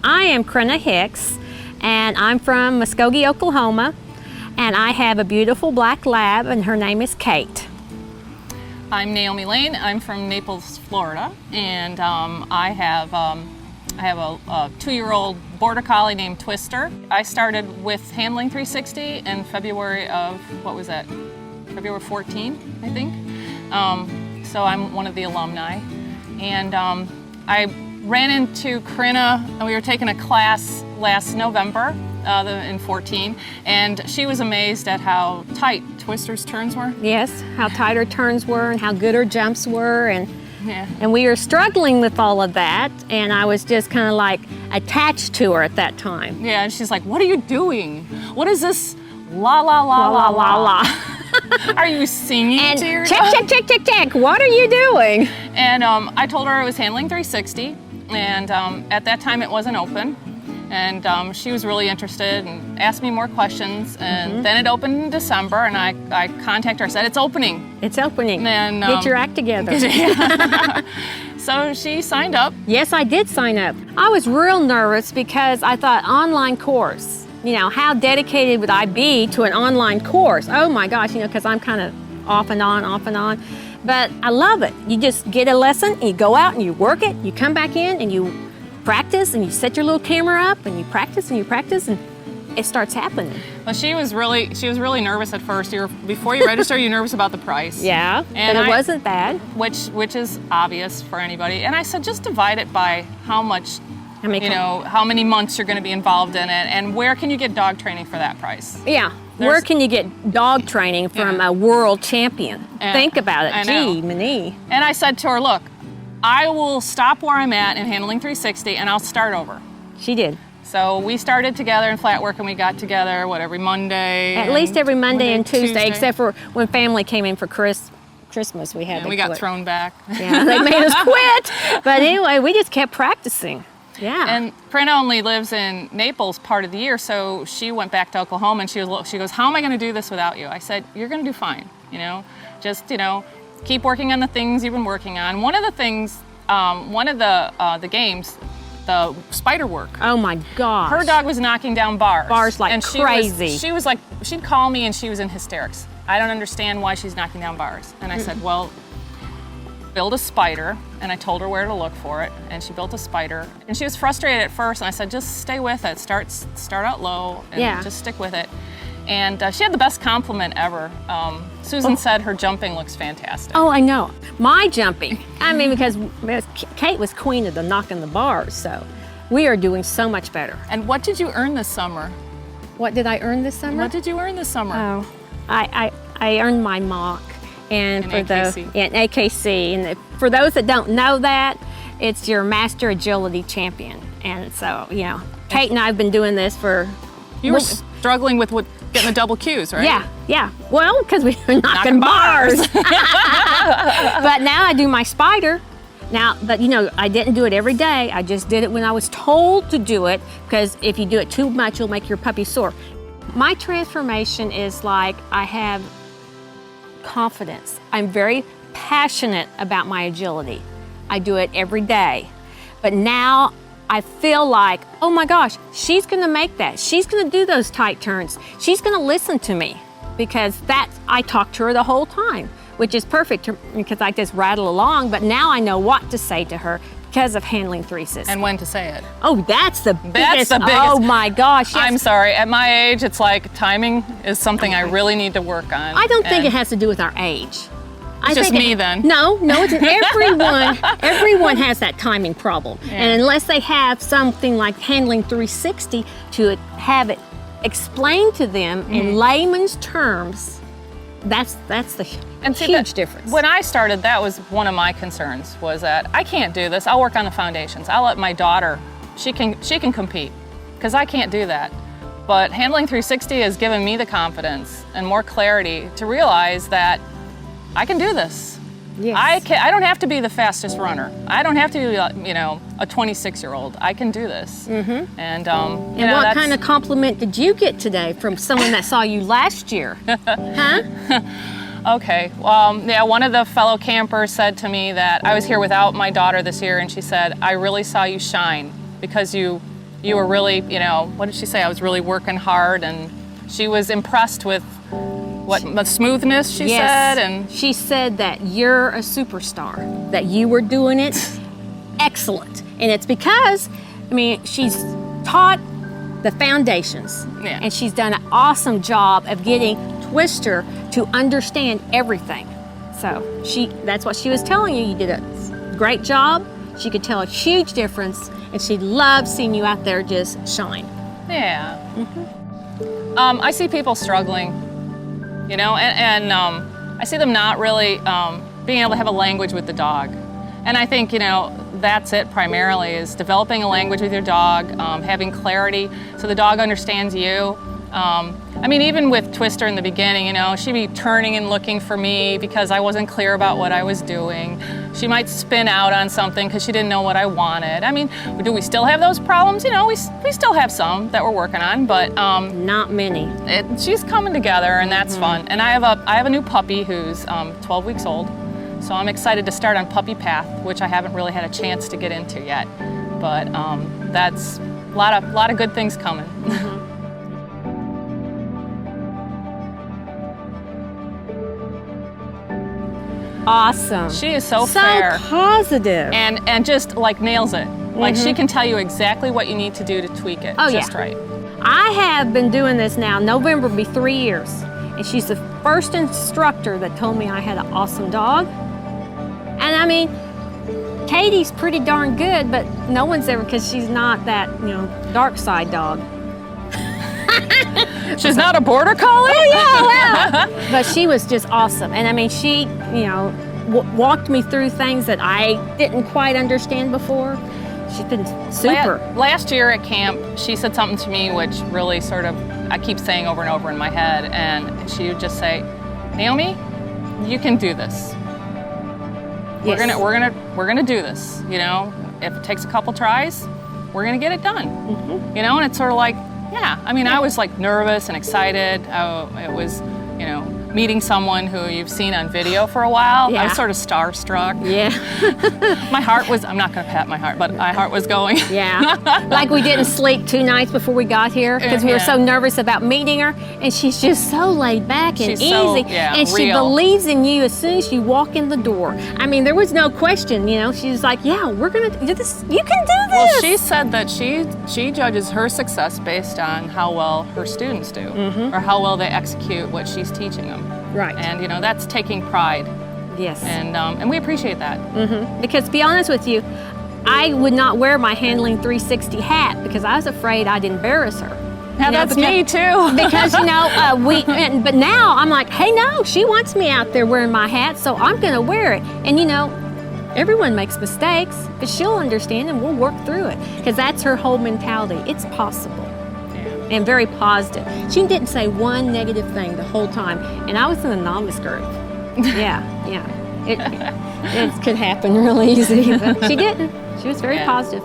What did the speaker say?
I am Crenna Hicks, and I'm from Muskogee, Oklahoma, and I have a beautiful black lab, and her name is Kate. I'm Naomi Lane. I'm from Naples, Florida, and I have a 2-year-old border collie named Twister. I started with Handling 360 in February of, what was that? February 14, I think. So I'm one of the alumni, and I ran into Crenna, and we were taking a class last November in 14, and she was amazed at how tight Twister's turns were. Yes, how tight her turns were and how good her jumps were, and Yeah. and we were struggling with all of that, and I was just kind of like attached to her at that time. Yeah, and she's like, "What are you doing? What is this la la la la la la? Are you singing And to your check, dog?" check, check, check, check, what are you doing? And I told her I was Handling 360, and at that time it wasn't open. And she was really interested and asked me more questions. And then it opened in December, and I contacted her. I said, "It's opening." It's opening. And, Get your act together. So she signed up. Yes, I did sign up. I was real nervous because I thought online course, how dedicated would I be to an online course? Oh my gosh, because I'm kind of off and on. But I love it. You just get a lesson, and you go out and you work it, you come back in and you practice, and you set your little camera up, and you practice, and it starts happening. Well, she was really nervous at first. Before you register, you're nervous about the price. Yeah, And but it I- wasn't bad. Which is obvious for anybody. And I said, just divide it by how much, How many how many months you're going to be involved in it, and where can you get dog training for that price? Yeah. Where can you get dog training from a world champion? And Think about it. I know. Gee, many. And I said to her, look, I will stop where I'm at in Handling 360, and I'll start over. She did. So we started together in flat work, and we got together, every Monday? At least every Monday and Tuesday, Tuesday. except for when family came in for Christmas, we had And to we got quit. thrown back. Yeah, they made us quit. But anyway, we just kept practicing. Yeah. And Crenna only lives in Naples part of the year, so she went back to Oklahoma, and she goes, "How am I going to do this without you?" I said, "You're going to do fine. Just keep working on the things you've been working on." One of the things, one of the games, the spider work. Oh my gosh. Her dog was knocking down bars. Bars like and crazy. She was like, she'd call me and she was in hysterics. "I don't understand why she's knocking down bars." And I said, "Well, build a spider." And I told her where to look for it, and she built a spider. And she was frustrated at first, and I said, "Just stay with it. Start out low, and just stick with it." And she had the best compliment ever. Susan said her jumping looks fantastic. Oh, I know. My jumping. I mean, because Kate was queen of the knocking the bars, so we are doing so much better. And what did you earn this summer? What did I earn this summer? What did you earn this summer? Oh, I earned my mock, and In for AKC. AKC, and for those that don't know that, it's your Master Agility Champion. And so, Kate and I have been doing this for. You were struggling with getting the double Qs, right? Yeah. Well, because we were knocking bars. But now I do my spider. But I didn't do it every day. I just did it when I was told to do it, because if you do it too much, you'll make your puppy sore. My transformation is like I have confidence. I'm very passionate about my agility. I do it every day. But now I feel like, oh my gosh, she's gonna make that. She's gonna do those tight turns. She's gonna listen to me, because I talk to her the whole time, which is perfect because I just rattle along, but now I know what to say to her because of Handling 360. And when to say it. Oh, that's the biggest. That's the biggest. Oh my gosh. Yes. I'm sorry. At my age, it's like timing is something I really need to work on. I don't think it has to do with our age. It's just me then. No, it's everyone. Everyone has that timing problem, and unless they have something like Handling 360 to have it explained to them in layman's terms, that's the huge difference. When I started, that was one of my concerns, was that I can't do this. I'll work on the foundations. I'll let my daughter. She can compete, because I can't do that. But Handling 360 has given me the confidence and more clarity to realize that I can do this. Yes. I don't have to be the fastest runner. I don't have to be, a 26-year-old. I can do this. Mm-hmm. And what kind of compliment did you get today from someone that saw you last year? Huh? Okay. One of the fellow campers said to me that I was here without my daughter this year, and she said, "I really saw you shine because you you were really, what did she say? I was really working hard, and she was impressed with the smoothness, she said. And she said that you're a superstar, that you were doing it excellent. And it's because, she's taught the foundations, and she's done an awesome job of getting Twister to understand everything. So that's what she was telling you. You did a great job. She could tell a huge difference, and she loved seeing you out there just shine. Yeah. I see people struggling, and I see them not really being able to have a language with the dog. And I think, that's it primarily, is developing a language with your dog, having clarity so the dog understands you. Even with Twister in the beginning, she'd be turning and looking for me because I wasn't clear about what I was doing. She might spin out on something because she didn't know what I wanted. Do we still have those problems? We still have some that we're working on, but not many. She's coming together, and that's fun. And I have a new puppy who's 12 weeks old, so I'm excited to start on Puppy Path, which I haven't really had a chance to get into yet. But that's a lot of good things coming. Awesome. She is so fair. Positive. And just nails it. Like she can tell you exactly what you need to do to tweak it just right. I have been doing this now. November will be 3 years. And she's the first instructor that told me I had an awesome dog. And Katie's pretty darn good, but no one's ever, because she's not that, dark side dog. She's not a border collie? Oh, yeah, well. But she was just awesome. And she, walked me through things that I didn't quite understand before. She's been super. Last year at camp, she said something to me which really sort of, I keep saying over and over in my head, and she would just say, Naomi, you can do this. Yes. We're gonna do this. If it takes a couple tries, we're gonna get it done. And it's sort of like, I was nervous and excited. It was, meeting someone who you've seen on video for a while. I was sort of starstruck. Yeah. My heart was, I'm not going to pat my heart, but my heart was going. Yeah. Like we didn't sleep 2 nights before we got here because we were so nervous about meeting her. And she's just so laid back and easy. So, and she real. believes in you as soon as you walk in the door. There was no question, She was like, yeah, we're going to do this. You can do this. Well, she said that she judges her success based on how well her students do or how well they execute what she's teaching them. Right. And, that's taking pride. Yes. And we appreciate that. Because to be honest with you, I would not wear my Handling 360 hat because I was afraid I'd embarrass her. Yeah, that's me too. Because, but now I'm like, hey, no, she wants me out there wearing my hat, so I'm going to wear it. And, everyone makes mistakes, but she'll understand and we'll work through it because that's her whole mentality. It's possible. And very positive. She didn't say one negative thing the whole time. And I was in the novice group. Yeah. It could happen real easy, but she didn't. She was very positive.